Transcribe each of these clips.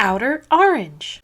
OuterOrange.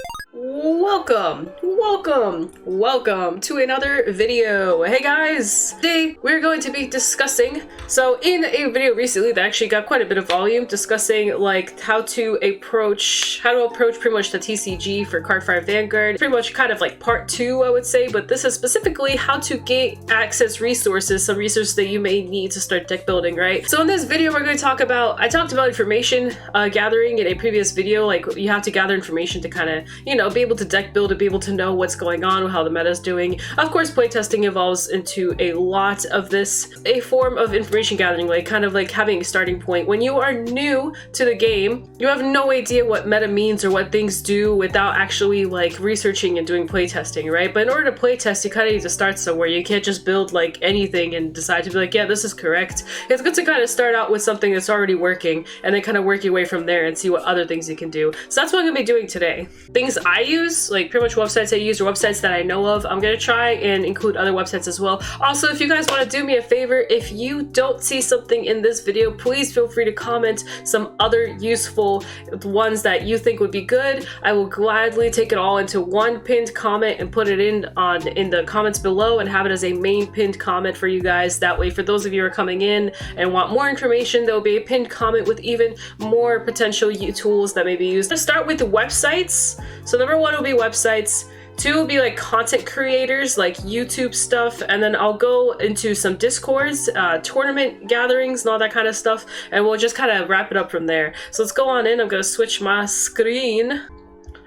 Welcome to another video. Hey guys, today we're going to be discussing, so in a video recently that actually got quite a bit of volume, discussing like how to approach pretty much the TCG for Cardfight Vanguard. Pretty much kind of like part 2, I would say, but this is specifically how to gain access resources, some resources that you may need to start deck building, right? So in this video we're going to talk about, I talked about information gathering in a previous video, like you have to gather information to kind of, you know, be able to deck build, to be able to know what's going on, how the meta is doing. Of course, playtesting evolves into a lot of this, a form of information gathering, like kind of like having a starting point. When you are new to the game, you have no idea what meta means or what things do without actually like researching and doing playtesting, right? But in order to playtest, you kind of need to start somewhere. You can't just build like anything and decide to be like, yeah, this is correct. It's good to kind of start out with something that's already working and then kind of work your way from there and see what other things you can do. So that's what I'm gonna be doing today. Things I use, like pretty much websites I use or websites that I know of. I'm gonna try and include other websites as well. Also, if you guys want to do me a favor, if you don't see something in this video, please feel free to comment some other useful ones that you think would be good. I will gladly take it all into one pinned comment and put it in the comments below and have it as a main pinned comment for you guys. That way, for those of you who are coming in and want more information, there will be a pinned comment with even more potential tools that may be used. Let's start with the websites. So number 1 will be websites. 2 will be like content creators, like YouTube stuff, and then I'll go into some Discords, tournament gatherings, and all that kind of stuff, and we'll just kind of wrap it up from there. So let's go on in. I'm going to switch my screen.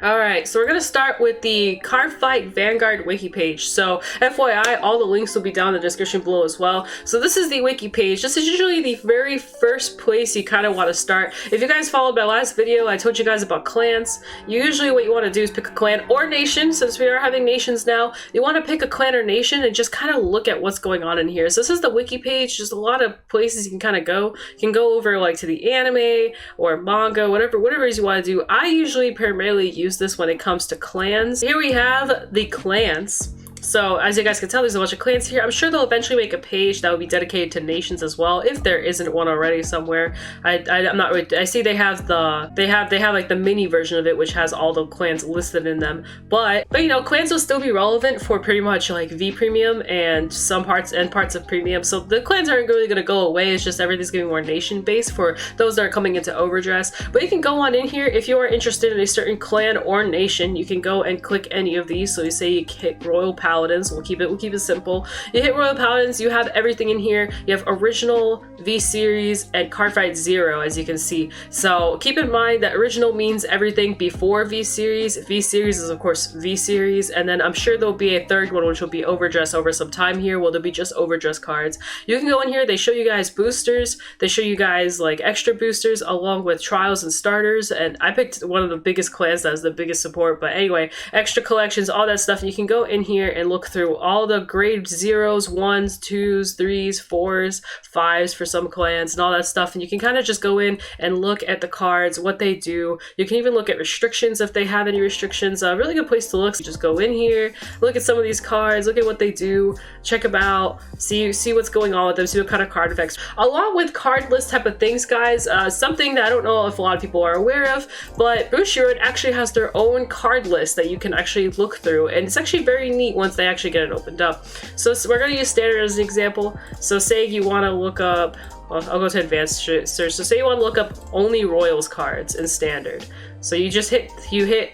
Alright, so we're going to start with the Cardfight Vanguard Wiki Page. So, FYI, all the links will be down in the description below as well. So this is the Wiki Page. This is usually the very first place you kind of want to start. If you guys followed my last video, I told you guys about clans. Usually what you want to do is pick a clan or nation. Since we are having nations now, you want to pick a clan or nation and just kind of look at what's going on in here. So this is the Wiki Page. Just a lot of places you can kind of go. You can go over like to the anime or manga, whatever it is you want to do. I usually primarily use this when it comes to clans. Here we have the clans. So as you guys can tell, there's a bunch of clans here. I'm sure they'll eventually make a page that will be dedicated to nations as well, if there isn't one already somewhere. I'm not really, I see they have like the mini version of it, which has all the clans listed in them. But you know, clans will still be relevant for pretty much like V Premium and some parts of Premium. So the clans aren't really gonna go away. It's just everything's gonna be more nation based for those that are coming into Overdress. But you can go on in here if you are interested in a certain clan or nation. You can go and click any of these. So you say you hit Royal Paladins. We'll keep it simple. You hit Royal Paladins, you have everything in here. You have original, V series, and Cardfight 0, as you can see. So keep in mind that original means everything before V series. V series is of course V series, and then I'm sure there'll be a third one which will be Overdress over some time here. Well, there'll be just Overdress cards. You can go in here, they show you guys boosters, they show you guys like extra boosters along with trials and starters, and I picked one of the biggest clans that has the biggest support. But anyway, extra collections, all that stuff. And you can go in here and look through all the grade 0s, 1s, 2s, 3s, 4s, 5s for some clans and all that stuff. And you can kind of just go in and look at the cards, what they do. You can even look at restrictions if they have any restrictions. A really good place to look. So just go in here, look at some of these cards, look at what they do, check them out, see what's going on with them, see what kind of card effects. Along with card list type of things, guys, something that I don't know if a lot of people are aware of, but Bushiroad actually has their own card list that you can actually look through, and it's actually very neat once they actually get it opened up. So we're going to use standard as an example. So say you want to look up, well, I'll go to advanced search. So say you want to look up only Royals cards in standard. So you just hit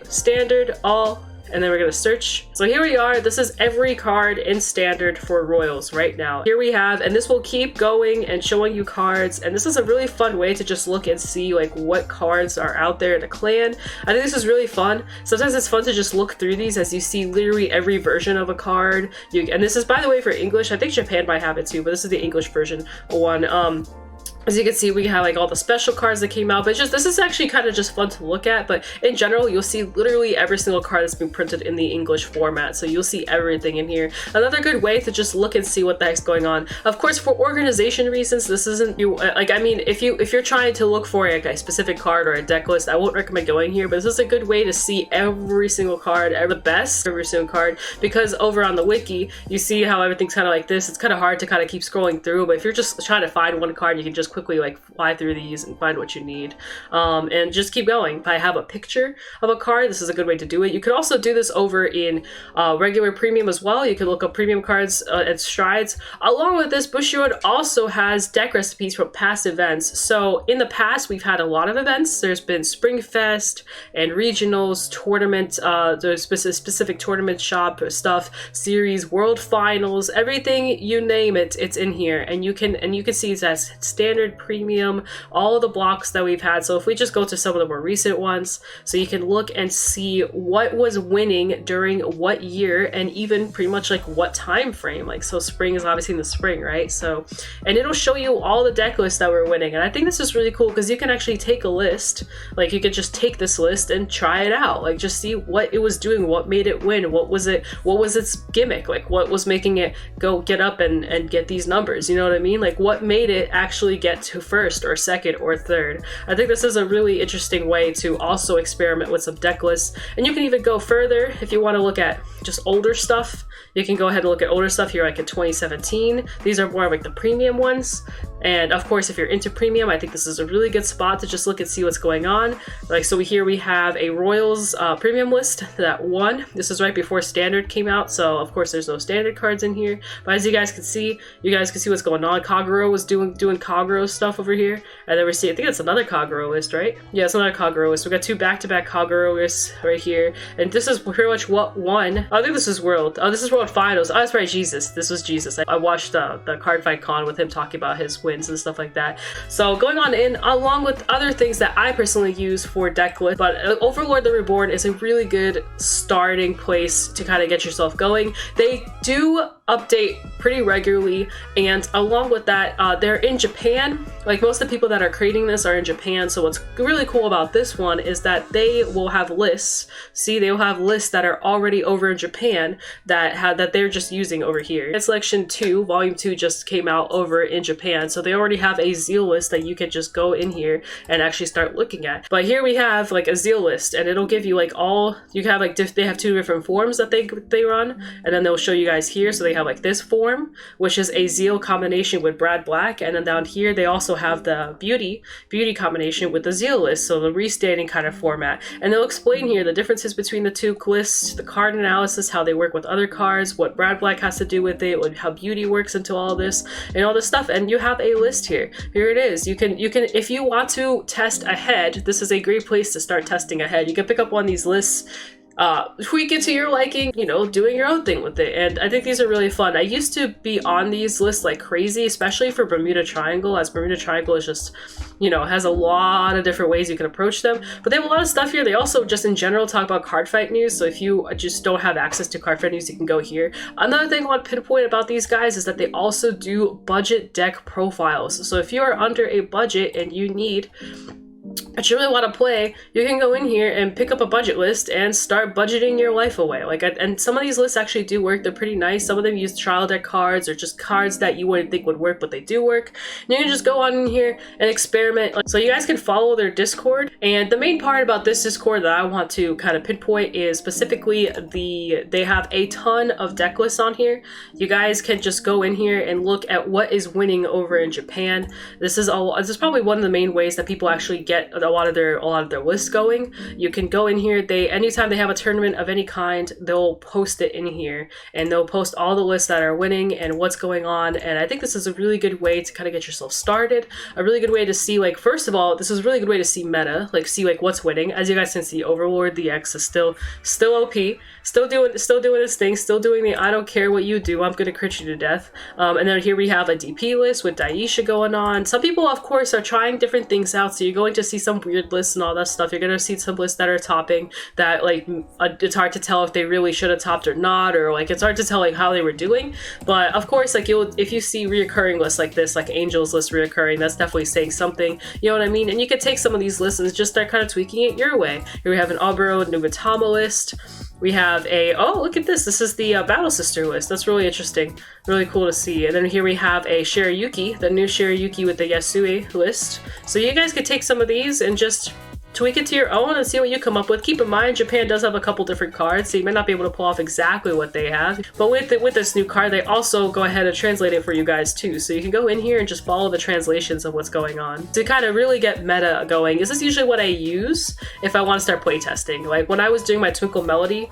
standard, all, and then we're going to search. So here we are. This is every card in standard for Royals right now. Here we have, and this will keep going and showing you cards. And this is a really fun way to just look and see like what cards are out there in a clan. I think this is really fun. Sometimes it's fun to just look through these as you see literally every version of a card. And this is, by the way, for English. I think Japan might have it too, but this is the English version one. As you can see, we have like all the special cards that came out, but this is actually kind of just fun to look at. But in general, you'll see literally every single card that's been printed in the English format. So you'll see everything in here. Another good way to just look and see what the heck's going on. Of course, for organization reasons, this isn't like, I mean, if you're trying to look for like a specific card or a deck list, I won't recommend going here, but this is a good way to see every single card, every single card, because over on the wiki, you see how everything's kind of like this. It's kind of hard to kind of keep scrolling through, but if you're just trying to find one card, you can just just quickly like fly through these and find what you need, and just keep going. If I have a picture of a card, this is a good way to do it. You could also do this over in regular premium as well. You can look up premium cards and strides. Along with this, Bushiroad also has deck recipes from past events. So in the past, we've had a lot of events. There's been Springfest and regionals, tournament, there's specific tournament shop stuff, series, world finals, everything you name it, it's in here. And you can see it as standard, premium, all of the blocks that we've had. So if we just go to some of the more recent ones, so you can look and see what was winning during what year, and even pretty much like what time frame. Like, so spring is obviously in the spring, right? So, and it'll show you all the deck lists that were winning. And I think this is really cool because you can actually take a list, like you could just take this list and try it out, like just see what it was doing, what made it win, what was its gimmick, like what was making it get up and get these numbers, you know what I mean? Like what made it actually get to first or second or third. I think this is a really interesting way to also experiment with some deck lists. And you can even go further if you want to look at just older stuff. You can go ahead and look at older stuff here, like in 2017. These are more like the premium ones. And of course, if you're into premium, I think this is a really good spot to just look and see what's going on. Like, so here we have a Royals premium list that won. This is right before Standard came out. So of course, there's no Standard cards in here. But as you guys can see what's going on. Kaguro was doing Kaguro stuff over here. And then we're seeing, I think it's another Kaguro list, right? Yeah, it's another Kaguro list. We got two back-to-back Kaguro lists right here. And this is pretty much what won. I think this is World. Oh, this is World Finals. Oh, that's right, Jesus. This was Jesus. I watched the Cardfight Con with him talking about his wins and stuff like that. So going on in, along with other things that I personally use for deck list, but Overlord The Reborn is a really good starting place to kind of get yourself going. They do update pretty regularly, and along with that, they're in Japan. Like most of the people that are creating this are in Japan. So what's really cool about this one is that they will have lists. See, they will have lists that are already over in Japan that they're just using over here. Selection 2, Volume 2 just came out over in Japan. So they already have a Zeal list that you can just go in here and actually start looking at. But here we have like a Zeal list, and it'll give you like all, you have like, they have two different forms that they run, and then they'll show you guys here. So they have like this form, which is a Zeal combination with Brad Black, and then down here they also have the beauty combination with the Zeal list, so the restating kind of format. And they'll explain here the differences between the two lists, the card analysis, how they work with other cards, what Brad Black has to do with it, how beauty works into all this and all this stuff. And you have a list here. Here it is. You can if you want to test ahead, this is a great place to start testing ahead. You can pick up one of these lists, tweak it to your liking, you know, doing your own thing with it. And I think these are really fun. I used to be on these lists like crazy, especially for Bermuda Triangle, as Bermuda Triangle is just, you know, has a lot of different ways you can approach them. But they have a lot of stuff here. They also just in general talk about Cardfight news. So if you just don't have access to Cardfight news, you can go here. Another thing I want to pinpoint about these guys is that they also do budget deck profiles. So if you are under a budget and you need, but you really want to play, you can go in here and pick up a budget list and start budgeting your life away. Like, and some of these lists actually do work. They're pretty nice. Some of them use trial deck cards or just cards that you wouldn't think would work, but they do work. And you can just go on in here and experiment. So you guys can follow their Discord. And the main part about this Discord that I want to kind of pinpoint is specifically they have a ton of deck lists on here. You guys can just go in here and look at what is winning over in Japan. This is probably one of the main ways that people actually get a lot of their lists going. You can go in here. Anytime they have a tournament of any kind, they'll post it in here, and they'll post all the lists that are winning and what's going on. And I think this is a really good way to kind of get yourself started. A really good way to see, like, first of all, this is a really good way to see meta, like see like what's winning. As you guys can see, Overlord the X is still OP, still doing his thing, still doing the I don't care what you do, I'm gonna crit you to death. And then here we have a DP list with Daisha going on. Some people, of course, are trying different things out, so you're going to see some weird lists and all that stuff. You're gonna see some lists that are topping that, like, it's hard to tell if they really should have topped or not, or like it's hard to tell like how they were doing. But of course, like, if you see reoccurring lists like this, like Angel's list reoccurring, that's definitely saying something, you know what I mean? And you can take some of these lists and just start kind of tweaking it your way. Here we have an Obero Nubatama list. We have oh, look at this. This is the Battle Sister list. That's really interesting. Really cool to see. And then here we have a Shirayuki, the new Shirayuki with the Yasue list. So you guys could take some of these and just tweak it to your own and see what you come up with. Keep in mind, Japan does have a couple different cards, so you might not be able to pull off exactly what they have. But with this new card, they also go ahead and translate it for you guys too. So you can go in here and just follow the translations of what's going on to kind of really get meta going. This is usually what I use if I want to start playtesting. Like when I was doing my Twinkle Melody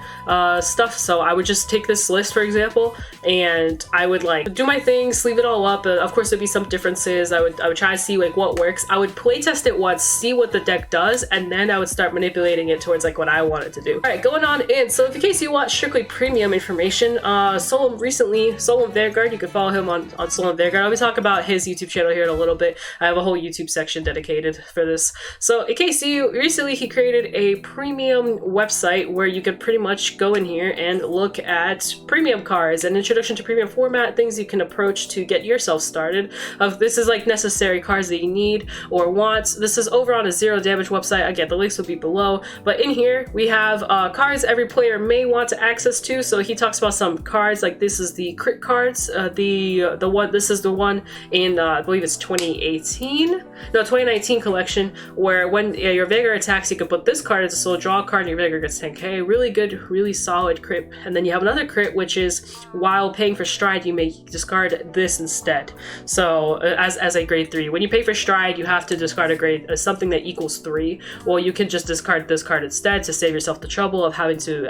stuff, so I would just take this list, for example, and I would like do my thing, sleeve it all up. Of course, there'd be some differences. I would try to see like what works. I would playtest it once, see what the deck does, and then I would start manipulating it towards like what I wanted to do. All right, going on in. So in case you want strictly premium information, Solemn Vanguard, you can follow him on Solemn Vanguard. I'll be talking about his YouTube channel here in a little bit. I have a whole YouTube section dedicated for this. So in case you recently, he created a premium website where you could pretty much go in here and look at premium cards, an introduction to premium format, things you can approach to get yourself started. This is like necessary cards that you need or want. This is over on a Zero Damage website. Again, the links will be below, but in here we have cards every player may want to access to. So he talks about some cards like this is the crit cards, this is the one in I believe it's 2019 collection, where when your Vanguard attacks, you can put this card as a soul, draw a card, and your Vanguard gets 10k. Really good, really solid crit. And then you have another crit, which is while paying for stride, you may discard this instead. So as a grade 3, when you pay for stride, you have to discard a grade something that equals 3. Well, you can just discard this card instead to save yourself the trouble of having to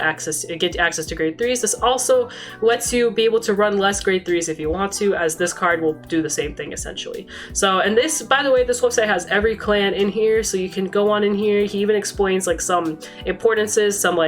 get access to grade 3s. This also lets you be able to run less grade 3s if you want to, as this card will do the same thing essentially. So, and this, by the way, this website has every clan in here, so you can go on in here. He even explains like some importances, some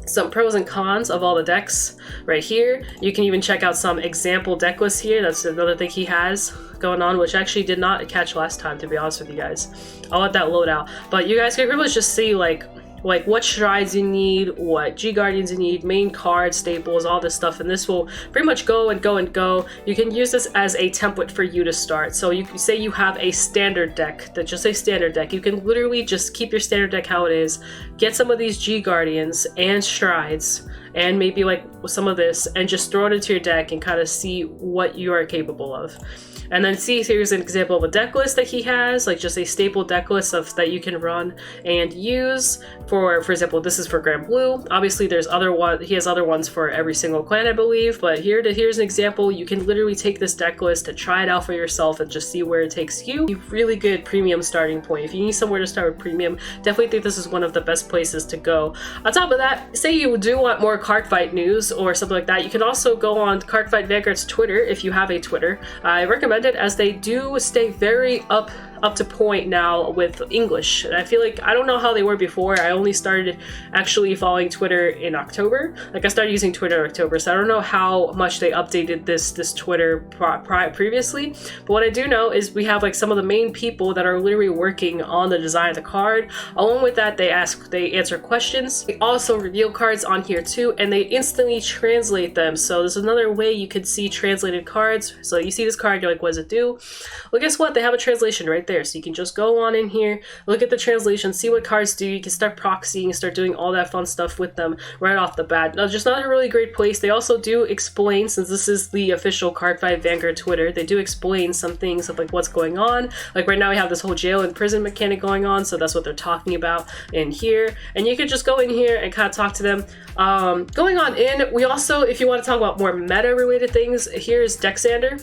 some pros and cons of all the decks right here. You can even check out some example deck lists here. That's another thing he has going on, which actually did not catch last time, to be honest with you guys. I'll let that load out, but you guys can pretty much just see like what strides you need, what G Guardians you need, main cards, staples, all this stuff, and this will pretty much go and go and go. You can use this as a template for you to start. So you can say you have a standard deck, that's just a standard deck. You can literally just keep your standard deck how it is, get some of these G Guardians and strides, and maybe like some of this, and just throw it into your deck and kind of see what you are capable of. And then see, here's an example of a deck list that he has, like just a staple deck list that you can run and use. For example, this is for Grand Blue. Obviously, there's he has other ones for every single clan, I believe. But here's an example. You can literally take this deck list and try it out for yourself and just see where it takes you. A really good premium starting point. If you need somewhere to start with premium, definitely think this is one of the best places to go. On top of that, say you do want more Cardfight news or something like that, you can also go on Cardfight Vanguard's Twitter if you have a Twitter. I recommend it, as they do stay very up to point now with English. And I feel like, I don't know how they were before. I only started actually following Twitter in October. Like I started using Twitter in October, so I don't know how much they updated this Twitter previously. But what I do know is we have like some of the main people that are literally working on the design of the card. Along with that, they answer questions. They also reveal cards on here too, and they instantly translate them. So there's another way you could see translated cards. So you see this card, you're like, what does it do? Well, guess what? They have a translation right there. So you can just go on in here, look at the translation, see what cards do. You can start proxying, start doing all that fun stuff with them right off the bat. Now, just not a really great place. They also do explain, since this is the official Cardfight Vanguard Twitter, they do explain some things of like what's going on. Like right now we have this whole jail and prison mechanic going on, so that's what they're talking about in here. And you can just go in here and kind of talk to them. Going on in, we also, if you want to talk about more meta related things, here's Dexander.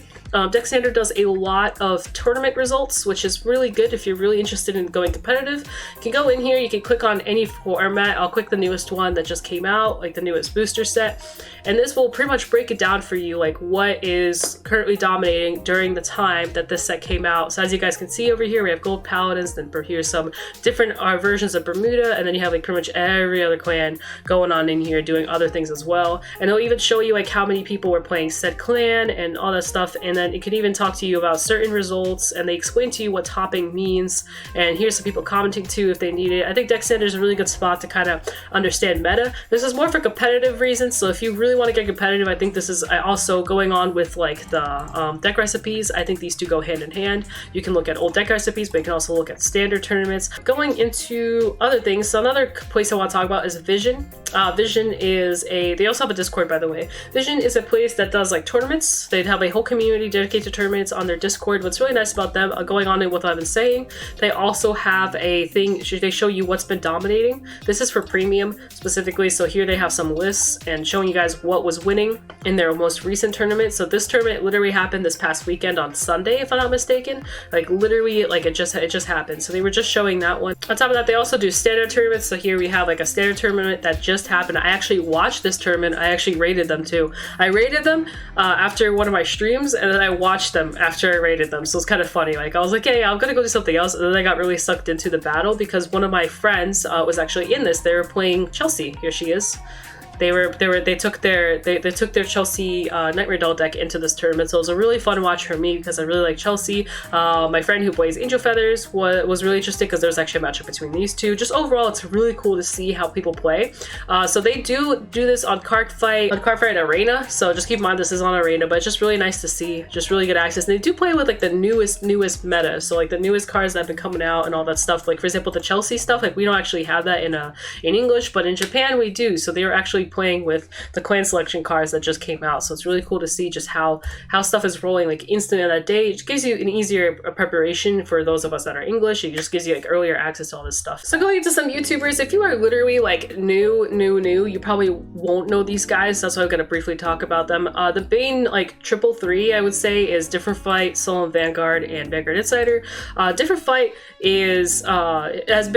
Dexander does a lot of tournament results, which is really good if you're really interested in going competitive. You can go in here, you can click on any format. I'll click the newest one that just came out, like the newest booster set. And this will pretty much break it down for you, like what is currently dominating during the time that this set came out. So as you guys can see over here, we have Gold Paladins, then here's some different versions of Bermuda, and then you have like pretty much every other clan going on in here doing other things as well. And it'll even show you like how many people were playing said clan and all that stuff. And then it can even talk to you about certain results, and they explain to you what topping means. And here's some people commenting too if they need it. I think Dexander is a really good spot to kind of understand meta. This is more for competitive reasons, so if you really want to get competitive, I think this is also going on with like the deck recipes. I think these two go hand in hand. You can look at old deck recipes, but you can also look at standard tournaments. Going into other things, so another place I want to talk about is Vision. Vision is they also have a Discord, by the way. Vision is a place that does like tournaments. They have a whole community dedicated to tournaments on their Discord. What's really nice about them going on in what I've been saying. They also have a thing, they show you what's been dominating. This is for premium specifically, so here they have some lists and showing you guys what was winning in their most recent tournament. So this tournament literally happened this past weekend on Sunday, if I'm not mistaken. Like literally, like it just happened. So they were just showing that one. On top of that, they also do standard tournaments. So here we have like a standard tournament that just happened. I actually watched this tournament. I actually rated them too. I rated them after one of my streams, and then I watched them after I rated them. So it's kind of funny. Like I was like, hey, I'm gonna go do something else, and then I got really sucked into the battle because one of my friends was actually in this. They were playing Chelsea. Here she is. They took their Chelsea Nightmare Doll deck into this tournament, so it was a really fun watch for me because I really like Chelsea. My friend who plays Angel Feathers was really interested because there's actually a matchup between these two. Just overall, it's really cool to see how people play. So they do this on Cardfight Arena. So just keep in mind this is on Arena, but it's just really nice to see. Just really good access. And they do play with like the newest meta, so like the newest cards that have been coming out and all that stuff. Like for example, the Chelsea stuff. Like we don't actually have that in English, but in Japan we do. So they are actually playing with the clan selection cards that just came out, so it's really cool to see just how stuff is rolling like instant in that day. It gives you an easier preparation for those of us that are English. It just gives you like earlier access to all this stuff. So going into some YouTubers, if you are literally like new, you probably won't know these guys. That's why I'm gonna briefly talk about them. The main like triple three I would say is Different Fight, Solemn, Vanguard, and Vanguard Insider. Different Fight is has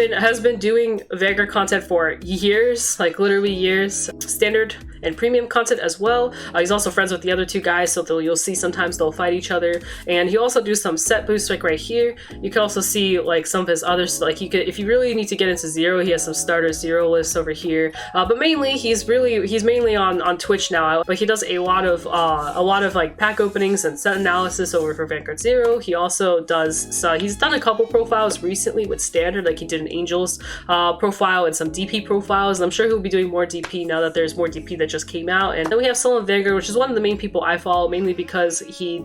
been doing Vanguard content for years, like literally years. Standard and premium content as well. He's also friends with the other two guys, so you'll see sometimes they'll fight each other. And he also do some set boosts like right here. You can also see like some of his others, like you could, if you really need to get into Zero, he has some starter Zero lists over here. But mainly he's mainly on Twitch now. Like he does a lot of like pack openings and set analysis over for Vanguard Zero. He also does, so he's done a couple profiles recently with Standard, like he did an Angels profile and some DP profiles. And I'm sure he'll be doing more DP now that there's more DP that just came out. And then we have Solemn Vanguard, which is one of the main people I follow, mainly because he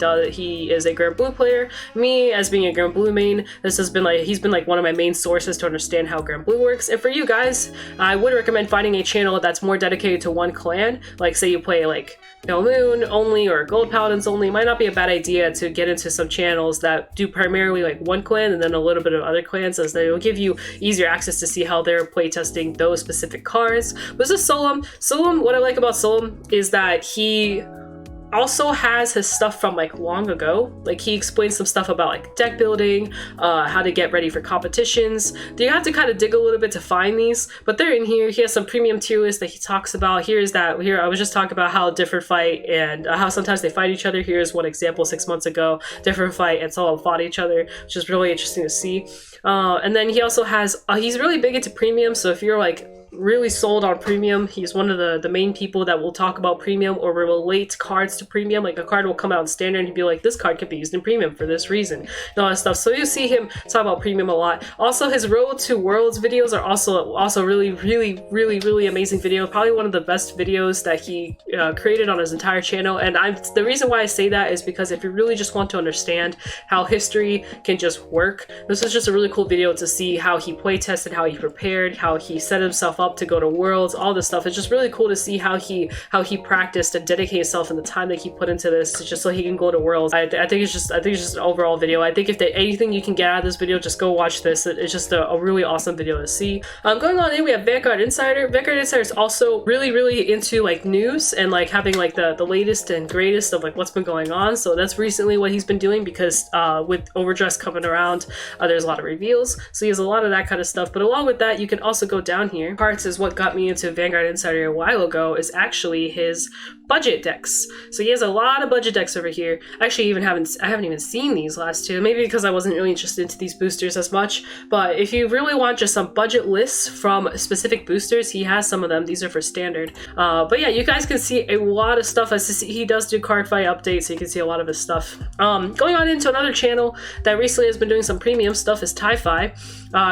is a Grand Blue player. Me, as being a Grand Blue main, he's been like one of my main sources to understand how Grand Blue works. And for you guys, I would recommend finding a channel that's more dedicated to one clan. Like say you play like Pale Moon only or Gold Paladins only. It might not be a bad idea to get into some channels that do primarily like one clan and then a little bit of other clans, as they will give you easier access to see how they're playtesting those specific cards. But this is Solemn. Solemn, what I like about Solemn is that he also has his stuff from like long ago. Like he explains some stuff about like deck building, how to get ready for competitions. You have to kind of dig a little bit to find these, but they're in here. He has some premium tier lists that he talks about. Here I was just talking about how Different Fight and how sometimes they fight each other. Here's one example 6 months ago. Different Fight and Solemn fought each other, which is really interesting to see. And then he also has, he's really big into premium. So if you're like really sold on premium, he's one of the main people that will talk about premium or relate cards to premium. Like a card will come out in standard and he'd be like, this card could be used in premium for this reason and all that stuff. So you see him talk about premium a lot. Also his Road to Worlds videos are also really amazing video. Probably one of the best videos that he created on his entire channel. And the reason why I say that is because if you really just want to understand how history can just work, this is just a really cool video to see how he play tested, how he prepared, how he set himself up to go to Worlds, all this stuff. It's just really cool to see how he practiced and dedicated himself and the time that he put into this just so he can go to Worlds. I think it's just an overall video. I think if there's anything you can get out of this video, just go watch this. It's just a really awesome video to see. Going on in, we have Vanguard Insider. Vanguard Insider is also really into like news and like having like the latest and greatest of like what's been going on. So that's recently what he's been doing because with Overdress coming around, there's a lot of reveals. So he has a lot of that kind of stuff. But along with that, you can also go down here. Parts is what got me into Vanguard Insider a while ago, is actually his budget decks. So he has a lot of budget decks over here. Actually, I haven't even seen these last two, maybe because I wasn't really interested into these boosters as much. But if you really want just some budget lists from specific boosters, he has some of them. These are for standard. But yeah, you guys can see a lot of stuff. As he does do card fight updates, so you can see a lot of his stuff. Going on into another channel that recently has been doing some premium stuff is Ti-Fi.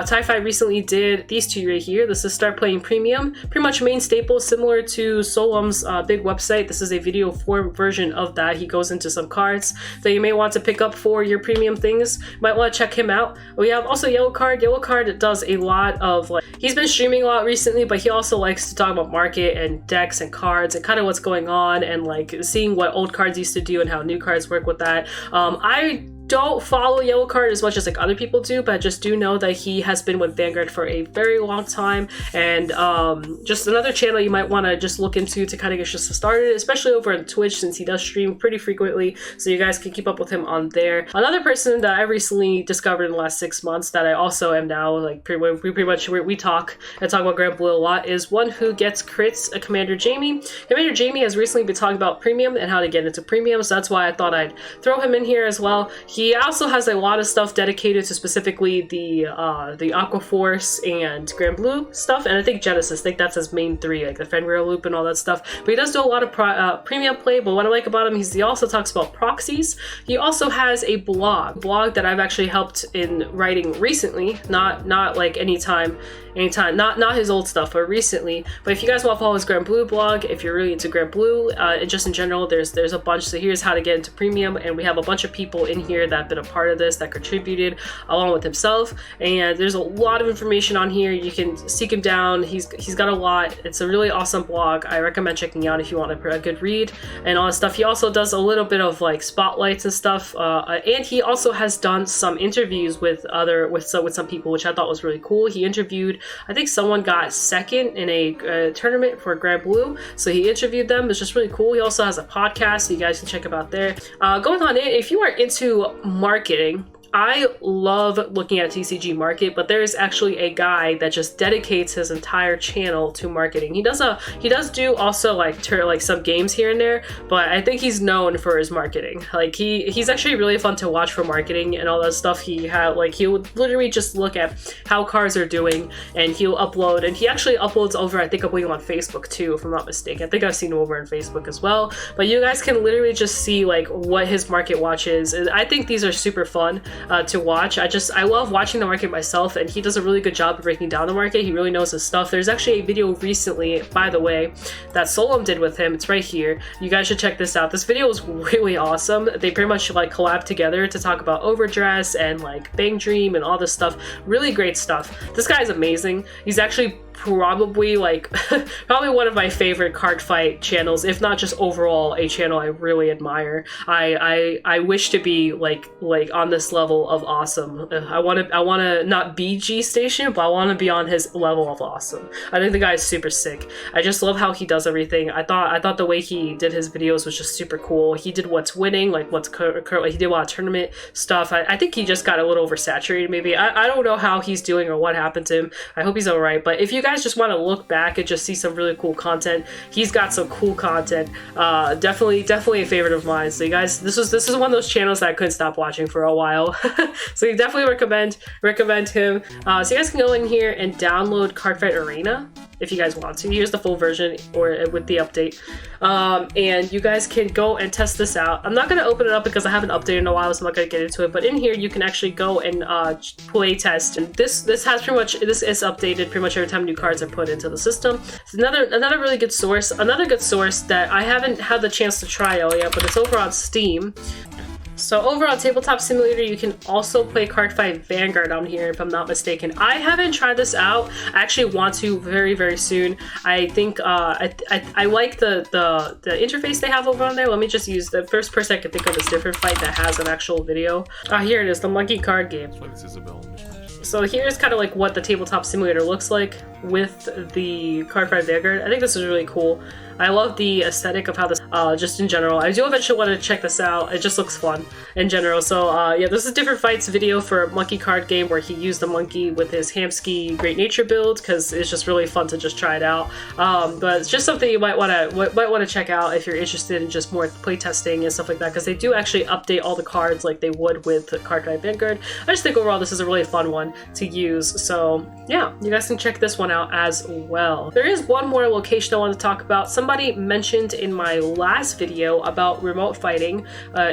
Ti-Fi recently did these two right here. This is Start Playing Premium, pretty much main staple, similar to Solemn's big website. This is a video form version of that. He goes into some cards that you may want to pick up for your premium things. Might want to check him out. We have also Yellow Card. Yellow Card does a lot of like, he's been streaming a lot recently, but he also likes to talk about market and decks and cards and kind of what's going on and like seeing what old cards used to do and how new cards work with that. I don't follow Yellow Card as much as like other people do, but I just do know that he has been with Vanguard for a very long time, and just another channel you might want to just look into to kind of get just started, especially over on Twitch, since he does stream pretty frequently, so you guys can keep up with him on there. Another person that I recently discovered in the last 6 months that I also am now like we talk about Grand Blue a lot is one who gets crits, Commander Jamie. Commander Jamie has recently been talking about premium and how to get into premium, so that's why I thought I'd throw him in here as well. He also has a lot of stuff dedicated to specifically the Aqua Force and Grand Blue stuff, and I think Genesis, I think that's his main three, like the Fenrir loop and all that stuff. But he does do a lot of premium play, but what I like about him is he also talks about proxies. He also has a blog that I've actually helped in writing recently, not like anytime, not his old stuff, but recently. But if you guys want to follow his Grand Blue blog, if you're really into Grand Blue, and just in general, there's a bunch. So here's how to get into premium, and we have a bunch of people in here that have been a part of this, that contributed along with himself, and there's a lot of information on here. You can seek him down. He's got a lot. It's a really awesome blog. I recommend checking out if you want a good read and all that stuff. He also does a little bit of like spotlights and stuff, and he also has done some interviews with some people, which I thought was really cool. He interviewed, I think someone got second in a tournament for Grand Blue, so he interviewed them. It's just really cool. He also has a podcast, so you guys can check him out there. Going on in, if you are into marketing, I love looking at TCG market, but there's actually a guy that just dedicates his entire channel to marketing. He does do also like some games here and there, but I think he's known for his marketing. Like he's actually really fun to watch for marketing and all that stuff. He'll literally just look at how cards are doing, and he'll upload, and he actually uploads over, I think, I believe on Facebook too, if I'm not mistaken. I think I've seen him over on Facebook as well, but you guys can literally just see like what his market watch is. And I think these are super fun to watch. I love watching the market myself, and he does a really good job of breaking down the market. He really knows his stuff. There's actually a video recently, by the way, that Solemn did with him. It's right here. You guys should check this out. This video is really awesome. They pretty much like collab together to talk about Overdress and like Bang Dream and all this stuff. Really great stuff. This guy is amazing. He's actually probably like probably one of my favorite card fight channels, if not just overall a channel I really admire. I wish to be like on this level of awesome. I want to not be G Station, but I want to be on his level of awesome. I think the guy is super sick. I just love how he does everything. I thought the way he did his videos was just super cool. He did what's winning, like what's currently, he did a lot of tournament stuff. I think he just got a little oversaturated maybe. I don't know how he's doing or what happened to him. I hope he's alright, but if you guys just want to look back and just see some really cool content, he's got some cool content. Definitely a favorite of mine. So you guys, this is one of those channels that I couldn't stop watching for a while. So you definitely recommend him. So you guys can go in here and download Cardfight Area if you guys want to. Here's the full version, or with the update, and you guys can go and test this out. I'm not going to open it up because I haven't updated in a while, so I'm not going to get into it, but in here you can actually go and play test, and this is updated pretty much every time new cards are put into the system. It's another really good source, that I haven't had the chance to try out yet, but it's over on Steam. So over on Tabletop Simulator, you can also play Cardfight Vanguard on here, if I'm not mistaken. I haven't tried this out. I actually want to very, very soon. I think I like the interface they have over on there. Let me just use the first person I can think of is Different Fight that has an actual video. Here it is, the monkey card game. So here's kind of like what the Tabletop Simulator looks like with the Cardfight Vanguard. I think this is really cool. I love the aesthetic of how this, just in general. I do eventually want to check this out. It just looks fun in general. So yeah, this is Different Fights video for a monkey card game where he used the monkey with his Hamsky Great Nature build, because it's just really fun to just try it out. But it's just something you might want to check out if you're interested in just more playtesting and stuff like that, because they do actually update all the cards like they would with the Cardfight Vanguard. I just think overall this is a really fun one to use. So yeah, you guys can check this one out as well. There is one more location I want to talk about. Somebody mentioned in my last video about remote fighting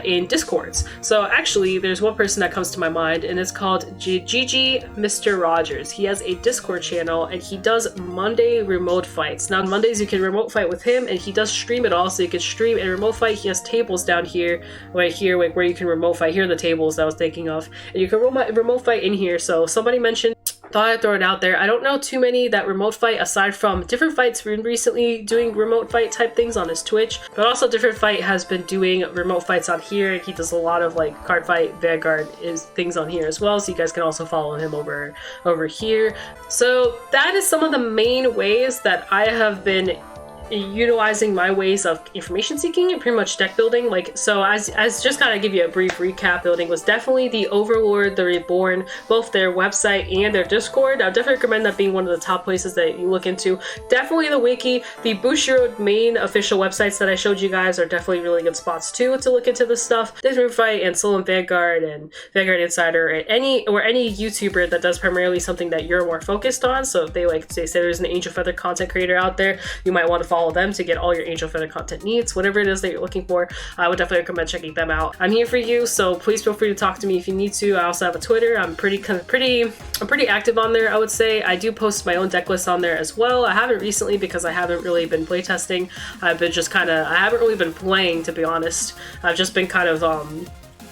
in Discords. So actually there's one person that comes to my mind, and it's called Mr.Rogers. He has a Discord channel and he does Monday remote fights. Now on Mondays you can remote fight with him, and he does stream it all, so you can stream and remote fight. He has tables down here, right here, like where you can remote fight. Here are the tables that I was thinking of, and you can remote fight in here. So somebody mentioned Thought I'd throw it out there. I don't know too many that remote fight aside from Different Fight's been recently doing remote fight type things on his Twitch, but also Different Fight has been doing remote fights on here, and he does a lot of like Cardfight, Vanguard is things on here as well, so you guys can also follow him over here. So that is some of the main ways that I have been utilizing my ways of information seeking and pretty much deck building. Like, so as just kind of give you a brief recap, building was definitely the Overlord The Reborn, both their website and their Discord. I would definitely recommend that being one of the top places that you look into. Definitely the wiki, the Bushiroad main official websites that I showed you guys are definitely really good spots too to look into this stuff. Different Fight and Solemn Vanguard and Vanguard Insider and any YouTuber that does primarily something that you're more focused on. So if they say there's an Angel Feather content creator out there, you might want to follow them to get all your Angel Feather content needs, whatever it is that you're looking for. I would definitely recommend checking them out. I'm here for you, so please feel free to talk to me if you need to. I also have a Twitter. I'm pretty active on there, I would say. I do post my own deck list on there as well. I haven't recently because I haven't really been playtesting. I haven't really been playing, to be honest. I've just been kind of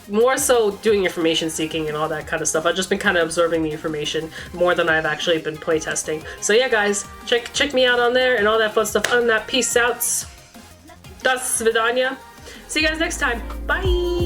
more so doing information seeking and all that kind of stuff. I've just been kind of absorbing the information more than I've actually been playtesting. So yeah, guys, check me out on there and all that fun stuff. Other than that, peace out. Das Vidania. See you guys next time. Bye!